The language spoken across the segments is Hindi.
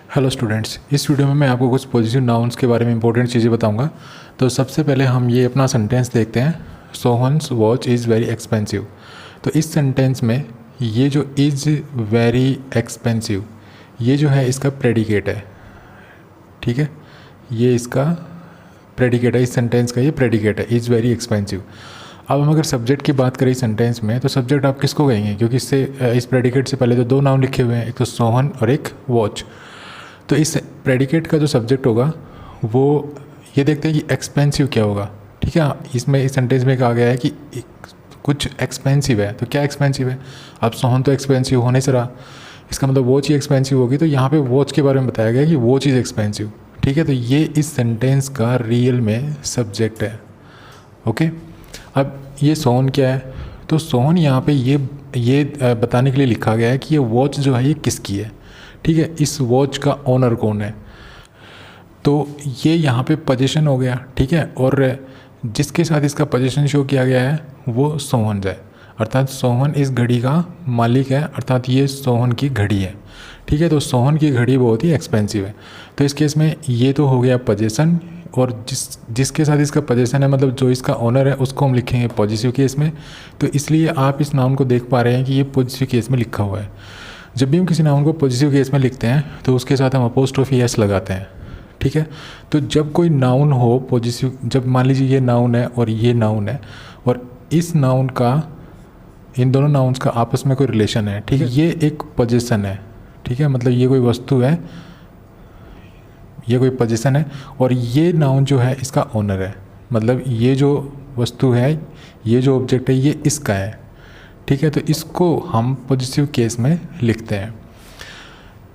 हेलो स्टूडेंट्स, इस वीडियो में मैं आपको कुछ पॉजिटिव नाउन्स के बारे में इंपॉर्टेंट चीज़ें बताऊंगा। तो सबसे पहले हम ये अपना सेंटेंस देखते हैं, Sohan's watch is very expensive. तो इस सेंटेंस में ये जो इज़ वेरी एक्सपेंसिव, ये जो है इसका प्रेडिकेट है। ठीक है, ये इसका प्रेडिकेट है, इस सेंटेंस का ये प्रेडिकेट है, इज़ वेरी एक्सपेंसिव। अब हम अगर सब्जेक्ट की बात करें सेंटेंस में, तो सब्जेक्ट आप किसको कहेंगे, क्योंकि इससे इस प्रेडिकेट से पहले तो दो नाउन लिखे हुए हैं, एक तो सोहन और एक वॉच। तो इस प्रेडिकेट का जो सब्जेक्ट होगा वो ये देखते हैं कि एक्सपेंसिव क्या होगा। ठीक है, इसमें इस सेंटेंस में कहा गया है कि कुछ एक्सपेंसिव है, तो क्या एक्सपेंसिव है। अब सोहन तो एक्सपेंसिव होने से रहा, इसका मतलब वॉच ही एक्सपेंसिव होगी, तो यहाँ पे वॉच के बारे में बताया गया कि वॉच इज़ एक्सपेंसिव। ठीक है, तो ये इस सेंटेंस का रियल में सब्जेक्ट है। ओके, अब ये सोहन क्या है, तो सोहन यहाँ पे ये बताने के लिए लिखा गया है कि ये वॉच जो है ये किसकी है। ठीक है, इस वॉच का ओनर कौन है, तो ये यहाँ पे पोजीशन हो गया। ठीक है, और जिसके साथ इसका पोजीशन शो किया गया है वो सोहन है, अर्थात सोहन इस घड़ी का मालिक है, अर्थात ये सोहन की घड़ी है। ठीक है, तो सोहन की घड़ी बहुत ही एक्सपेंसिव है। तो इस केस में ये तो हो गया पोजीशन, और जिसके साथ इसका पोजीशन है, मतलब जो इसका ओनर है, उसको हम लिखेंगे पॉजिटिव केस में। तो इसलिए आप इस नाउन को देख पा रहे हैं कि ये पॉजिटिव केस में लिखा हुआ है। जब भी हम किसी नाउन को पॉजिटिव केस में लिखते हैं तो उसके साथ हम अपोस्ट्रोफी एस लगाते हैं। ठीक है, तो जब कोई नाउन हो पॉजिटिव, जब मान लीजिए ये नाउन है और ये नाउन है, और इस नाउन का, इन दोनों नाउन्स का आपस में कोई रिलेशन है। ठीक है, ये एक पोजीशन है। ठीक है, मतलब ये कोई वस्तु है, ये कोई पोजीशन है, और ये नाउन जो है इसका ओनर है, मतलब ये जो वस्तु है, ये जो ऑब्जेक्ट है, ये इसका है। ठीक है, तो इसको हम पॉजिटिव केस में लिखते हैं।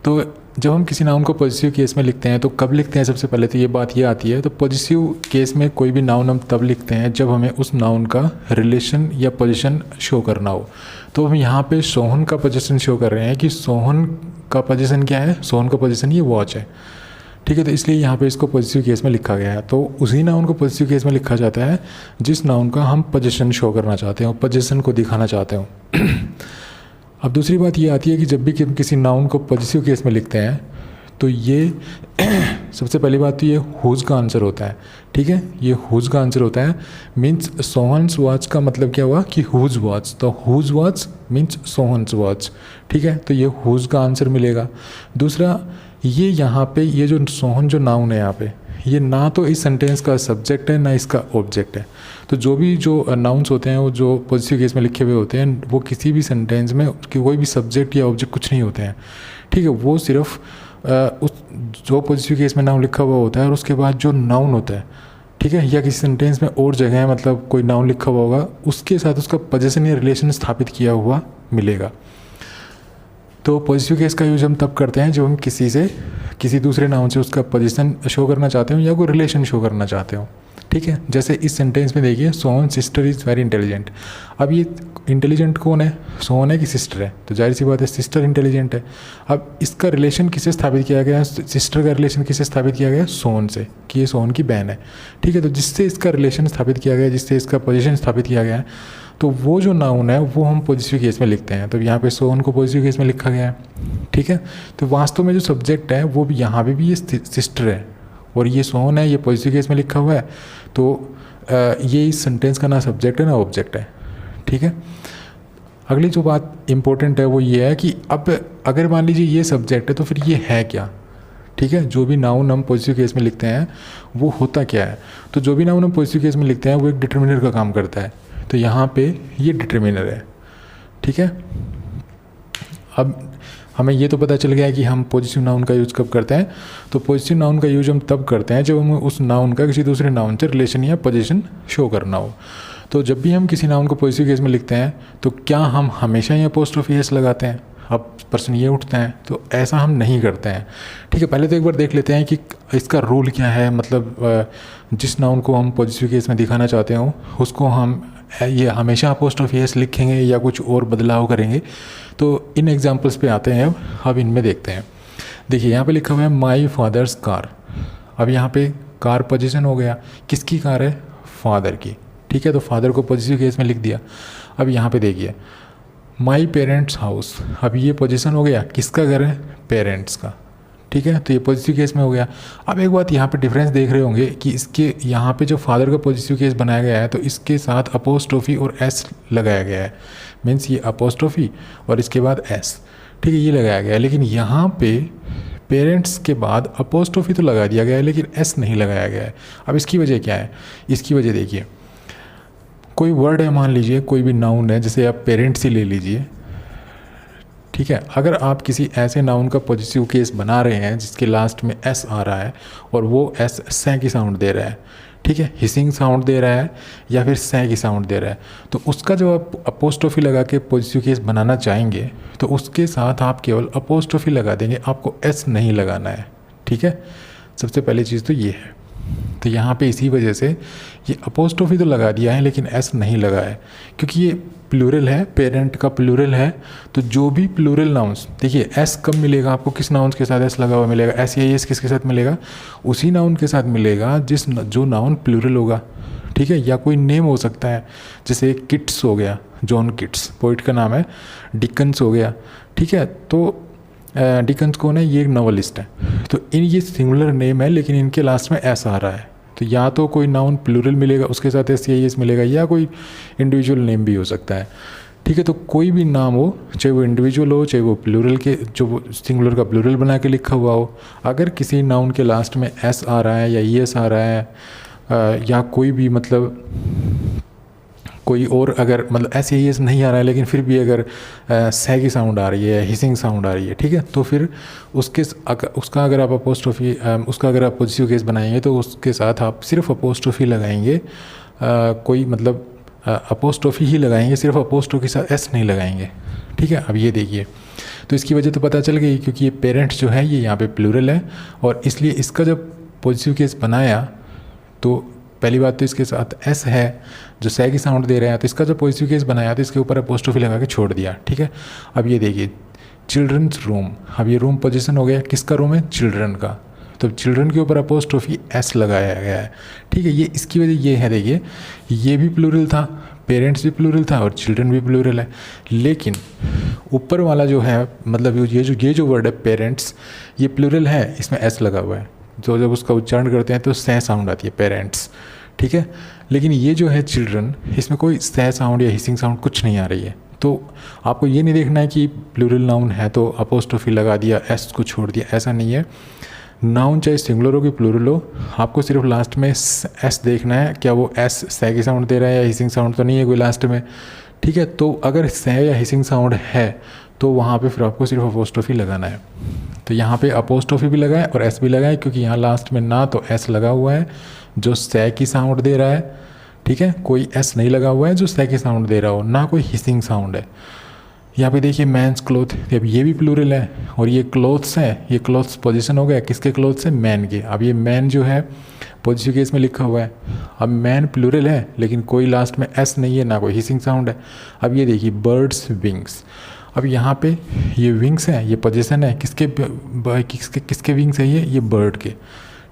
तो जब हम किसी नाउन को पॉजिटिव केस में लिखते हैं तो कब लिखते हैं, सबसे पहले तो ये बात ये आती है। तो पॉजिटिव केस में कोई भी नाउन हम तब लिखते हैं जब हमें उस नाउन का रिलेशन या पोजीशन शो करना हो। तो हम यहाँ पे सोहन का पोजीशन शो कर रहे हैं कि सोहन का पोजीशन क्या है, सोहन का पोजीशन ये वॉच है। ठीक है, तो इसलिए यहाँ पे इसको पॉजिटिव केस में लिखा गया है। तो उसी नाउन को पॉजिटिव केस में लिखा जाता है जिस नाउन का हम पोजीशन शो करना चाहते हो, पोजीशन को दिखाना चाहते हो। अब दूसरी बात ये आती है कि जब भी किसी नाउन को पॉजिटिव केस में लिखते हैं तो ये सबसे पहली बात तो ये हुज का आंसर होता है। ठीक है, ये हुज का आंसर होता है, मीन्स सोहन्स वॉच का मतलब क्या हुआ कि हुज वॉच, तो whose watch means Sohan's watch. ठीक है, तो ये हुज का आंसर मिलेगा। दूसरा, ये यहाँ पे ये जो सोहन जो नाउन है यहाँ पे, ये ना तो इस सेंटेंस का सब्जेक्ट है ना इसका ऑब्जेक्ट है। तो जो भी जो नाउन्स होते हैं वो जो पॉजिटिव केस में लिखे हुए होते हैं, वो किसी भी सेंटेंस में कोई भी सब्जेक्ट या ऑब्जेक्ट कुछ नहीं होते हैं। ठीक है, वो सिर्फ उस जो पॉजिटिव केस में नाउन लिखा हुआ होता है और उसके बाद जो नाउन होता है, ठीक है, या किसी सेंटेंस में और जगह है, मतलब कोई नाउन लिखा हुआ होगा, उसके साथ उसका पोजीशन या रिलेशन स्थापित किया हुआ मिलेगा। तो पॉजिटिव केस का यूज हम तब करते हैं जब हम किसी दूसरे नाउन से उसका पोजीशन शो करना चाहते हो या कोई रिलेशन शो करना चाहते हो। ठीक है, जैसे इस सेंटेंस में देखिए, Sohan sister is very intelligent. अब ये इंटेलिजेंट कौन है, सोहन है कि सिस्टर है, तो जाहिर सी बात है सिस्टर इंटेलिजेंट है। अब इसका रिलेशन किससे स्थापित किया गया है, सिस्टर का रिलेशन किससे स्थापित किया गया है, सोहन से, कि ये सोहन की बहन है। ठीक है, तो जिससे इसका रिलेशन स्थापित किया गया है, जिससे इसका पोजीशन स्थापित किया गया है, तो वो जो नाउन है वो हम पॉजिटिव केस में लिखते हैं। तो यहाँ पे सोहन को पॉजिटिव केस में लिखा गया है। ठीक है, तो वास्तव में जो सब्जेक्ट है वो भी यहाँ पे भी ये सिस्टर है और ये सोहन है, ये पॉजिटिव केस में लिखा हुआ है। तो ये इस सेंटेंस का ना सब्जेक्ट है ना ऑब्जेक्ट है। ठीक है, अगली जो बात इंपॉर्टेंट है वो ये है कि अब अगर मान लीजिए ये सब्जेक्ट है तो फिर ये है क्या। ठीक है, जो भी नाउन हम पॉजिटिव केस में लिखते हैं वो होता क्या है। तो जो भी नाउन हम पॉजिटिव केस में लिखते हैं वो एक डिटर्मिनर का काम करता है। तो यहाँ पे ये डिटर्मिनर है। ठीक है, अब हमें ये तो पता चल गया है कि हम पॉजिटिव नाउन का यूज़ कब करते हैं। तो पॉजिटिव नाउन का यूज हम तब करते हैं जब हमें उस नाउन का किसी दूसरे नाउन से रिलेशन या पोजीशन शो करना हो। तो जब भी हम किसी नाउन को पॉजिटिव केस में लिखते हैं तो क्या हम हमेशा ही अपोस्ट्रोफी एस लगाते हैं। अब प्रश्न ये उठता है, तो ऐसा हम नहीं करते हैं। ठीक है, पहले तो एक बार देख लेते हैं कि इसका रूल क्या है, मतलब जिस नाउन को हम पॉजिटिव केस में दिखाना चाहते हो उसको हम ये हमेशा अपोस्ट्रोफी एस लिखेंगे या कुछ और बदलाव करेंगे। तो इन एग्जांपल्स पे आते हैं। अब इनमें देखते हैं। देखिए यहाँ पे लिखा हुआ है माई फादर्स कार। अब यहाँ पे कार पोजीशन हो गया, किसकी कार है, फादर की। ठीक है, तो फादर को पॉजिटिव केस में लिख दिया। अब यहाँ पे देखिए माई पेरेंट्स हाउस, अब ये पोजीशन हो गया, किसका घर है, पेरेंट्स का। ठीक है, तो ये पॉजिटिव केस में हो गया। अब एक बात यहाँ पे डिफरेंस देख रहे होंगे कि इसके यहाँ पे जो फादर का पॉजिटिव केस बनाया गया है तो इसके साथ अपोस्ट्रोफी और एस लगाया गया है, मीन्स ये अपोस्ट्रोफी और इसके बाद एस, ठीक है, ये लगाया गया है। लेकिन यहाँ पे पेरेंट्स के बाद अपोस्ट्रोफी तो लगा दिया गया है लेकिन एस नहीं लगाया गया है। अब इसकी वजह क्या है? इसकी वजह देखिए, कोई वर्ड है, मान लीजिए कोई भी नाउन है, जैसे आप पेरेंट्स ही ले लीजिए, ठीक है। अगर आप किसी ऐसे नाउन का पॉजिटिव केस बना रहे हैं जिसके लास्ट में एस आ रहा है और वो एस सै की साउंड दे रहा है, ठीक है, हिसिंग साउंड दे रहा है या फिर सै की साउंड दे रहा है, तो उसका जो आप अपोस्ट्रोफी लगा के पॉजिटिव केस बनाना चाहेंगे तो उसके साथ आप केवल अपोस्ट्रोफी लगा देंगे, आपको एस नहीं लगाना है, ठीक है। सबसे पहली चीज़ तो ये है। तो यहाँ पे इसी वजह से ये अपोस्ट्रोफी तो लगा दिया है लेकिन एस नहीं लगा है, क्योंकि ये प्लूरल है, पेरेंट का प्लूरल है। तो जो भी प्लूरल नाउन्स, देखिए एस कब मिलेगा आपको, किस नाउन के साथ एस लगा हुआ मिलेगा, एस या एस किसके साथ मिलेगा, उसी नाउन के साथ मिलेगा जो नाउन प्लूरल होगा, ठीक है। या कोई नेम हो सकता है, जैसे किट्स हो गया, जॉन किट्स पोइट का नाम है, डिकन्स हो गया, ठीक है। तो डिकन्स कौन है? ये एक नॉवलिस्ट है। तो ये सिंगुलर नेम है लेकिन इनके लास्ट में एस आ रहा है, तो या तो कोई नाउन प्लूरल मिलेगा उसके साथ एस या एस मिलेगा, या कोई इंडिविजुअल नेम भी हो सकता है, ठीक है। तो कोई भी नाम हो, चाहे वो इंडिविजुअल हो, चाहे वो प्लूरल के जो सिंगुलर का प्लूरल बना के लिखा हुआ हो, अगर किसी नाउन के लास्ट में एस आ रहा है या ई एस आ रहा है या कोई भी मतलब कोई और अगर मतलब एस एस नहीं आ रहा है लेकिन फिर भी अगर सै की साउंड आ रही है, हिसिंग साउंड आ रही है, ठीक है, तो फिर उसका अगर आप अपोस्ट्रोफी उसका अगर आप पॉजिटिव केस बनाएंगे तो उसके साथ आप सिर्फ अपोस्ट्रोफी लगाएंगे, कोई मतलब अपोस्ट्रोफी ही लगाएंगे, सिर्फ अपोस्ट्रोफी के साथ एस नहीं लगाएंगे, ठीक है। अब ये देखिए, तो इसकी वजह तो पता चल गई, क्योंकि ये पेरेंट्स जो है ये यहाँ पे प्लूरल है और इसलिए इसका जब पॉजिटिव केस बनाया तो पहली बात तो इसके साथ एस है जो सै की साउंड दे रहे हैं, तो इसका जो पॉजिटिव केस बनाया तो इसके ऊपर अपोस्ट्रोफी लगा के छोड़ दिया, ठीक है। अब ये देखिए चिल्ड्रंस रूम, अब ये रूम पोजीशन हो गया, किसका रूम है? चिल्ड्रन का, तो चिल्ड्रन के ऊपर अपोस्ट्रोफी एस लगाया गया है, ठीक है। ये इसकी वजह ये है, देखिए ये भी प्लूरल था, पेरेंट्स भी प्लूरल था और चिल्ड्रन भी प्लूरल है, लेकिन ऊपर वाला जो है मतलब ये जो वर्ड है पेरेंट्स, ये प्लूरल है, इसमें एस लगा हुआ है, जो जब उसका उच्चारण करते हैं तो सै साउंड आती है पेरेंट्स, ठीक है। लेकिन ये जो है चिल्ड्रन, इसमें कोई सै साउंड या हिसिंग साउंड कुछ नहीं आ रही है। तो आपको ये नहीं देखना है कि प्लूरल नाउन है तो अपोस्ट्रोफी लगा दिया, एस को छोड़ दिया, ऐसा नहीं है। नाउन चाहे सिंगुलर हो कि प्लूरल हो, आपको सिर्फ लास्ट में एस देखना है, क्या वो एस सै की साउंड दे रहा है या हिसिंग साउंड तो नहीं है कोई लास्ट में, ठीक है। तो अगर सै या हिसिंग साउंड है तो वहाँ पे फिर आपको सिर्फ अपोस्ट्रोफी लगाना है। तो यहाँ पे अपोस्ट्रोफी भी लगाए और एस भी लगाए, क्योंकि यहाँ लास्ट में ना तो एस लगा हुआ है जो सै की साउंड दे रहा है, ठीक है, कोई एस नहीं लगा हुआ है जो सै की साउंड दे रहा हो, ना कोई हिसिंग साउंड है। यहाँ पे देखिए मैंस क्लोथ, अब ये भी प्लूरल है और ये क्लोथ्स है, ये क्लोथ्स पोजीशन हो गया किसके क्लोथ्स है? मैन के। अब ये मैन जो है पॉजिटिव केस में लिखा हुआ है, अब मैन प्लूरल है लेकिन कोई लास्ट में एस नहीं है, ना कोई हिसिंग साउंड है। अब ये देखिए बर्ड्स विंग्स, अब यहाँ पे ये विंग्स हैं, ये पोजीशन है किसके विंग्स है? ये बर्ड के,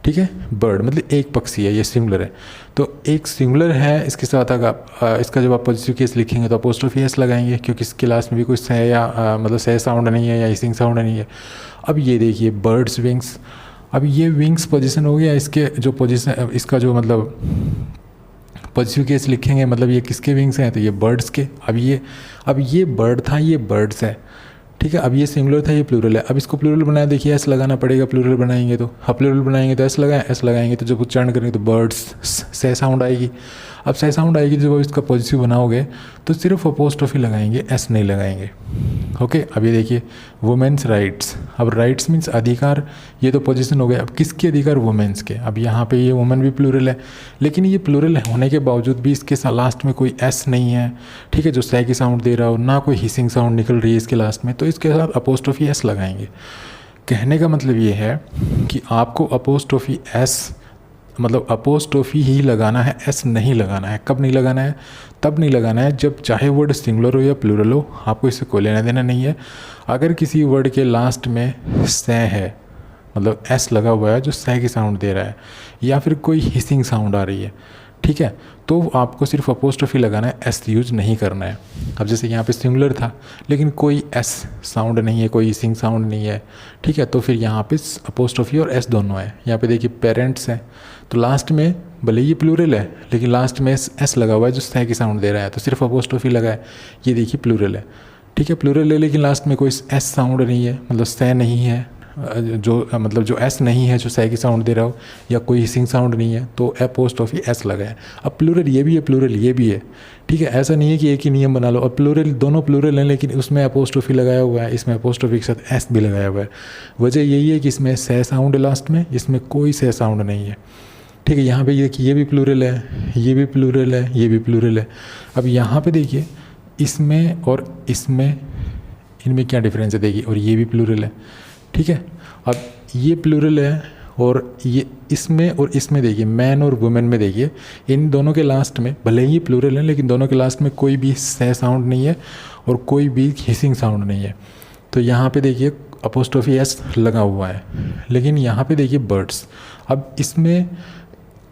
ठीक है। बर्ड मतलब एक पक्षी है, ये सिंगुलर है, तो एक सिंगुलर है, इसके साथ अगर इसका जब आप पॉजिटिव केस लिखेंगे तो अपोस्ट्रोफी एस लगाएंगे, क्योंकि इसके लास्ट में भी कोई सै या मतलब सै साउंड नहीं है या हिसिंग साउंड नहीं है। अब ये देखिए बर्ड्स विंग्स, अब ये विंग्स पोजीशन हो गया, इसके जो पोजीशन इसका जो मतलब पॉजिटिव केस लिखेंगे मतलब ये किसके विंग्स हैं? तो ये बर्ड्स के। अब ये बर्ड था, ये बर्ड्स है, ठीक है। अब ये सिंगुलर था, ये प्लूरल है, अब इसको प्लूरल बनाया, देखिए एस लगाना पड़ेगा, प्लूरल बनाएंगे तो, प्लूरल बनाएंगे तो एस लगाएंगे तो जब उच्चारण करेंगे तो बर्ड्स सै साउंड आएगी। अब सै साउंड आएगी जब इसका पॉजिटिव बनाओगे तो सिर्फ अपोस्ट्रोफी लगाएंगे, एस नहीं लगाएंगे, ओके। अब ये देखिए वुमेन्स राइट्स, अब राइट्स मीन्स अधिकार, ये तो पोजीशन हो गया, अब किसके अधिकार? वुमेन्स के। अब यहाँ पे ये वुमेन भी प्लूरल है, लेकिन ये प्लूरल होने के बावजूद भी इसके लास्ट में कोई एस नहीं है, ठीक है, जो सै की साउंड दे रहा हो, ना कोई हिसिंग साउंड निकल रही है इसके लास्ट में, तो इसके साथ अपोस्ट्रोफी एस लगाएंगे। कहने का मतलब ये है कि आपको अपोस्ट्रोफी एस मतलब अपोस्ट्रोफी ही लगाना है, एस नहीं लगाना है। कब नहीं लगाना है? तब नहीं लगाना है जब चाहे वर्ड सिंगुलर हो या प्लूरल हो, आपको इससे कोई लेना देना नहीं है। अगर किसी वर्ड के लास्ट में सै है मतलब एस लगा हुआ है जो सै की साउंड दे रहा है, या फिर कोई हिसिंग साउंड आ रही है, ठीक है। तो आपको सिर्फ अपोस्ट्रोफी लगाना है, एस यूज नहीं करना है। अब जैसे यहाँ पे सिंगुलर था लेकिन कोई एस साउंड नहीं है, कोई सिंग साउंड नहीं है, ठीक है, तो फिर यहाँ पे अपोस्ट्रोफी और एस दोनों है। यहाँ पे देखिए पेरेंट्स हैं, तो लास्ट में भले ये प्लूरल है लेकिन लास्ट में एस लगा हुआ है जो सह की साउंड दे रहा है, तो सिर्फ अपोस्ट्रोफी लगा है। ये देखिए प्लूरल है, ठीक है, प्लूरल है लेकिन लास्ट में कोई एस साउंड नहीं है, मतलब सह नहीं है, जो एस नहीं है जो सह की साउंड दे रहा हो, या कोई हिसिंग साउंड नहीं है, तो अपोस्ट्रोफी एस लगा है। अब प्लूरल ये भी है, प्लूरल ये भी है, ठीक है, ऐसा नहीं है कि एक ही नियम बना लो। अब प्लूरल दोनों प्लूरल हैं लेकिन उसमें अपोस्ट्रोफी लगाया हुआ है, इसमें अपोस्ट्रोफी के साथ एस भी लगाया हुआ है। वजह यही है कि इसमें सह साउंड है लास्ट में, इसमें कोई सह साउंड नहीं है, ठीक है। यहाँ पे ये भी प्लूरल है, ये भी प्लूरल है, ये भी प्लूरल है। अब यहाँ पे देखिए इसमें और इसमें, इनमें क्या डिफरेंस है देखिए, और ये भी प्लूरल है, ठीक है। अब ये प्लूरल है और ये इसमें और इसमें देखिए, मैन और वुमेन में देखिए, इन दोनों के लास्ट में भले ही प्लूरल है लेकिन दोनों के लास्ट में कोई भी सह साउंड नहीं है और कोई भी हिसिंग साउंड नहीं है। तो यहाँ पे देखिए अपोस्ट्रोफी एस लगा हुआ है, लेकिन यहाँ पे देखिए बर्ड्स। अब इसमें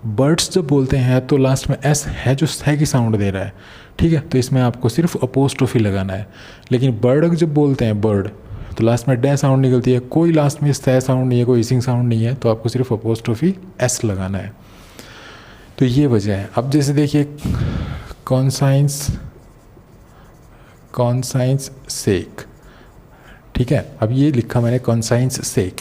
बर्ड्स जब बोलते हैं तो लास्ट में एस है जो सह की साउंड दे रहा है, ठीक है, तो इसमें आपको सिर्फ अपोस्ट्रोफी लगाना है। लेकिन बर्ड जब बोलते हैं बर्ड, तो लास्ट में डे साउंड निकलती है, कोई लास्ट में सह साउंड नहीं है, कोई हिसिंग साउंड नहीं है, तो आपको सिर्फ अपोस्ट्रोफी एस लगाना है। तो ये वजह है। अब जैसे देखिए कॉन्साइंस सेक, ठीक है, अब ये लिखा मैंने कॉन्साइंस सेक।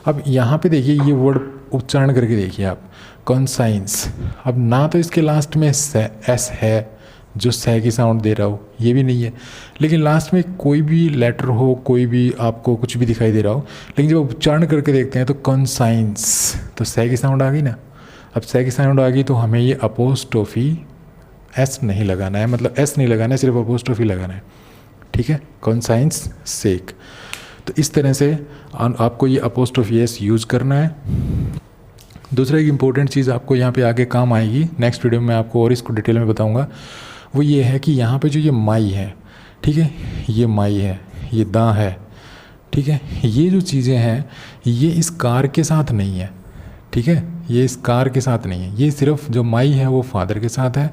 अब यहाँ पे देखिए ये वर्ड उच्चारण करके देखिए आप, कॉन्साइंस। अब ना तो इसके लास्ट में एस है जो सह की साउंड दे रहा हो, ये भी नहीं है, लेकिन लास्ट में कोई भी लेटर हो, कोई भी आपको कुछ भी दिखाई दे रहा हो, लेकिन जब उच्चारण करके देखते हैं तो कॉन्साइंस, तो सह की साउंड आ गई ना। अब सह की साउंड आ गई तो हमें ये अपोस्ट्रोफी एस नहीं लगाना है, मतलब एस नहीं लगाना है, सिर्फ अपोस्ट्रोफी लगाना है, ठीक है, कॉन्साइंस सेक। तो इस तरह से आपको ये अपोस्ट्रोफी एस यूज़ करना है। दूसरा एक इम्पोर्टेंट चीज़ आपको यहाँ पे आगे काम आएगी, नेक्स्ट वीडियो में आपको और इसको डिटेल में बताऊँगा, वो ये है कि यहाँ पे जो ये माई है, ठीक है, ये माई है, ये दा है, ठीक है, ये जो चीज़ें हैं ये इस कार के साथ नहीं है, ठीक है, ये इस कार के साथ नहीं है, ये सिर्फ जो माई है वो फादर के साथ है,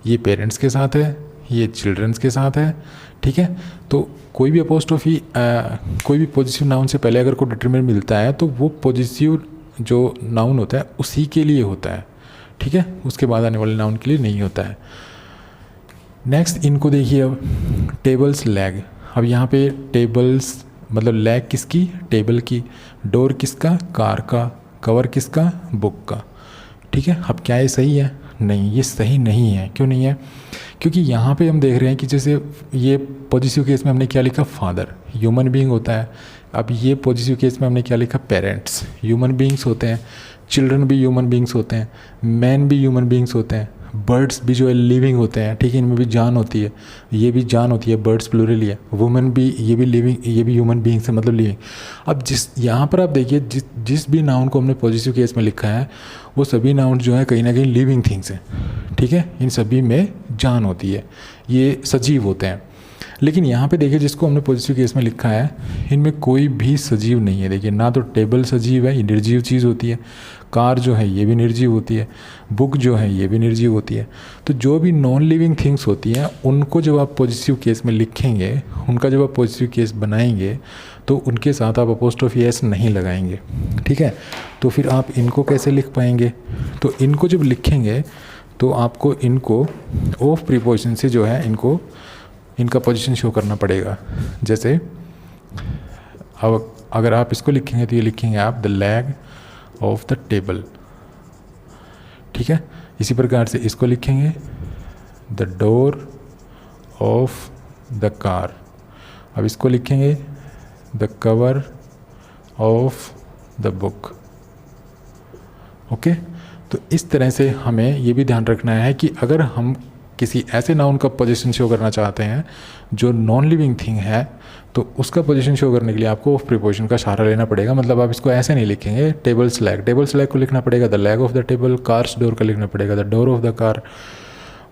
ये पेरेंट्स के साथ है, ये चिल्ड्रंस के साथ है, ठीक है। तो कोई भी अपोस्ट्रोफी कोई भी पॉजिटिव नाउन से पहले अगर कोई डिटरमिनेंट मिलता है तो वो पॉजिटिव जो नाउन होता है उसी के लिए होता है, ठीक है, उसके बाद आने वाले नाउन के लिए नहीं होता है। नेक्स्ट इनको देखिए, अब टेबल्स लैग। अब यहाँ पे टेबल्स मतलब लैग किसकी, टेबल की, डोर किसका, कार का, कवर किसका, बुक का, ठीक है। अब क्या ये सही है? नहीं, ये सही नहीं है। क्यों नहीं है? क्योंकि यहाँ पे हम देख रहे हैं कि जैसे ये पॉजिटिव केस में हमने क्या लिखा, फादर, ह्यूमन बीइंग होता है। अब ये पॉजिटिव केस में हमने क्या लिखा, पेरेंट्स, ह्यूमन बीइंग्स होते हैं, चिल्ड्रन भी ह्यूमन बीइंग्स होते हैं, मैन भी ह्यूमन बीइंग्स होते हैं, बर्ड्स भी जो है लिविंग होते हैं, ठीक है, इनमें भी जान होती है, ये भी जान होती है, बर्ड्स प्लूरल है, वुमेन भी, ये भी लिविंग, ये भी ह्यूमन बीइंग्स है, मतलब लिविंग। अब जिस यहाँ पर आप देखिए जिस भी नाउन को हमने पॉजिटिव केस में लिखा है वो सभी नाउन जो है कहीं ना कहीं लिविंग थिंग्स हैं, ठीक है, इन सभी में जान होती है, ये सजीव होते हैं। लेकिन यहाँ पे देखिए जिसको हमने पॉजिटिव केस में लिखा है इनमें कोई भी सजीव नहीं है। देखिए ना तो टेबल सजीव है, ये निर्जीव चीज़ होती है, कार जो है ये भी निर्जीव होती है, बुक जो है ये भी निर्जीव होती है। तो जो भी नॉन लिविंग थिंग्स होती हैं उनको जब आप पॉजिटिव केस में लिखेंगे, उनका जब आप पॉजिटिव केस बनाएंगे तो उनके साथ आप अपोस्ट्रोफी एस नहीं लगाएंगे, ठीक है। तो फिर आप इनको कैसे लिख पाएंगे? तो इनको जब लिखेंगे तो आपको इनको ऑफ प्रीपोजिशन से जो है इनको इनका पोजीशन शो करना पड़ेगा। जैसे अब अगर आप इसको लिखेंगे तो ये लिखेंगे आप the leg of the table, ठीक है। इसी प्रकार से इसको लिखेंगे the door of the car. अब इसको लिखेंगे the cover of the book, okay. तो इस तरह से हमें ये भी ध्यान रखना है कि अगर हम किसी ऐसे नाउन का पोजीशन शो करना चाहते हैं जो नॉन लिविंग थिंग है तो उसका पोजीशन शो करने के लिए आपको ऑफ प्रीपोजिशन का सहारा लेना पड़ेगा। मतलब आप इसको ऐसे नहीं लिखेंगे टेबल्स लैग को लिखना पड़ेगा the lag of the table, cars door का लिखना पड़ेगा the door of the car,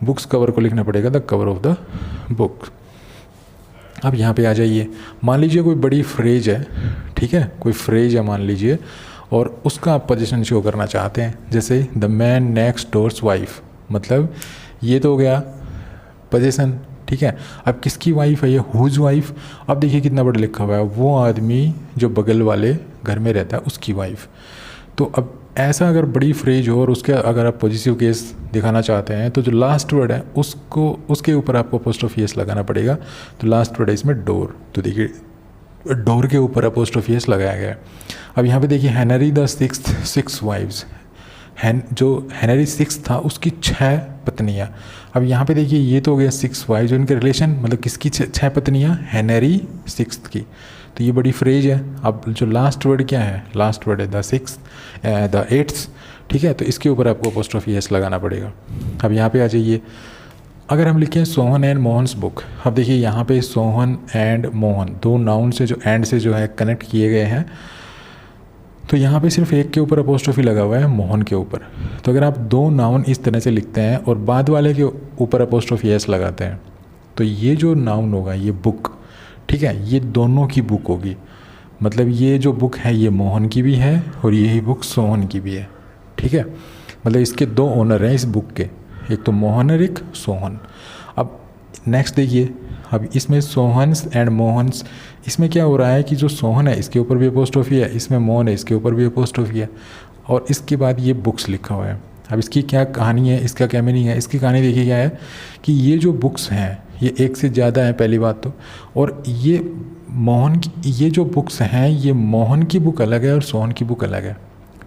books cover को लिखना पड़ेगा the cover of the book. अब यहाँ पे आ जाइए, मान लीजिए कोई बड़ी फ्रेज है, ठीक है, कोई फ्रेज है मान लीजिए, और उसका आप पोजीशन शो करना चाहते हैं। जैसे the man next doors wife, मतलब ये तो हो गया पोजीशन, ठीक है। अब किसकी वाइफ है ये, हुज वाइफ। अब देखिए कितना बड़ा लिखा हुआ है, वो आदमी जो बगल वाले घर में रहता है उसकी वाइफ। तो अब ऐसा अगर बड़ी फ्रेज हो और उसके अगर आप पॉजिटिव केस दिखाना चाहते हैं तो जो लास्ट वर्ड है उसको उसके ऊपर आपको अपोस्ट्रोफी एस लगाना पड़ेगा। तो लास्ट वर्ड है इसमें डोर, तो देखिए डोर के ऊपर अपोस्ट्रोफी एस लगाया गया है। अब यहाँ पे देखिए हेनरी द सिक्स्थ 6 वाइव्स, जो हेनरी 6 था उसकी 6 पत्नियाँ। अब यहाँ पे देखिए ये तो हो गया 6 वाइव्स, उनके रिलेशन मतलब किसकी 6 पत्नियाँ, हेनरी 6 की। तो ये बड़ी फ्रेज है। अब जो लास्ट वर्ड क्या है, लास्ट वर्ड है द 8th, ठीक है। तो इसके ऊपर आपको अपोस्ट्रोफी एस लगाना पड़ेगा। अब यहाँ पे आ जाइए, अगर हम लिखें सोहन एंड मोहन्स बुक, अब देखिए यहाँ पे सोहन एंड मोहन दो नाउन से जो एंड से जो है कनेक्ट किए गए हैं। तो यहाँ पे सिर्फ एक के ऊपर अपोस्ट्रोफी लगा हुआ है, मोहन के ऊपर। तो अगर आप दो नाउन इस तरह से लिखते हैं और बाद वाले के ऊपर अपोस्ट्रोफी एस लगाते हैं तो ये जो नाउन होगा ये बुक, ठीक है, ये दोनों की बुक होगी। मतलब ये जो बुक है ये मोहन की भी है और यही बुक सोहन की भी है, ठीक है। मतलब इसके 2 ओनर हैं इस बुक के, एक तो मोहन और एक सोहन। अब नेक्स्ट देखिए, अब इसमें सोहन्स एंड मोहन्स, इसमें क्या हो रहा है कि जो सोहन है इसके ऊपर भी अपोस्ट्रोफी है, इसमें मोहन है इसके ऊपर भी अपोस्ट्रोफी है, और इसके बाद ये बुक्स लिखा हुआ है। अब इसकी क्या कहानी है, इसका क्या मीनिंग है, इसकी कहानी देखिए क्या है कि ये जो बुक्स हैं ये एक से ज़्यादा है पहली बात तो, और ये मोहन की, ये जो बुक्स हैं ये मोहन की बुक अलग है और सोहन की बुक अलग है,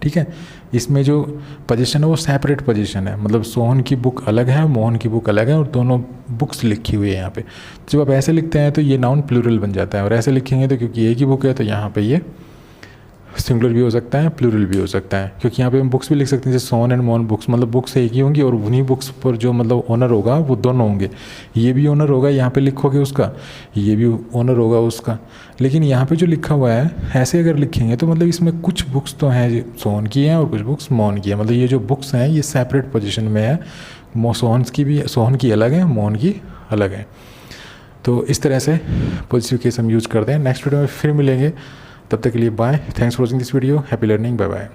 ठीक है। इसमें जो पोजीशन है वो सेपरेट पोजीशन है, मतलब सोहन की बुक अलग है मोहन की बुक अलग है और दोनों बुक्स लिखी हुई है यहाँ पे। जब आप ऐसे लिखते हैं तो ये नाउन प्लूरल बन जाता है, और ऐसे लिखेंगे तो क्योंकि एक ही बुक है तो यहाँ पे ये सिंगुलर भी हो सकता है प्लूरल भी हो सकता है, क्योंकि यहाँ पे हम बुक्स भी लिख सकते हैं जैसे सोहन एंड मोहन बुक्स, मतलब बुक्स एक ही होंगी और उन्हीं बुक्स पर जो मतलब ओनर होगा वो दोनों होंगे। ये भी ओनर होगा, यहाँ पे लिखोगे उसका, ये भी ओनर होगा उसका। लेकिन यहाँ पे जो लिखा हुआ है ऐसे अगर लिखेंगे तो मतलब इसमें कुछ बुक्स तो हैं सोहन की हैं और कुछ बुक्स मोहन की है, मतलब ये जो बुक्स हैं ये सेपरेट पोजिशन में है, सोहन की अलग है मोहन की अलग है। तो इस तरह से पॉजिटिव केस हम यूज़ करते हैं। नेक्स्ट वीडियो में फिर मिलेंगे, तब तक के लिए bye. Thanks for watching this video, happy learning, bye bye.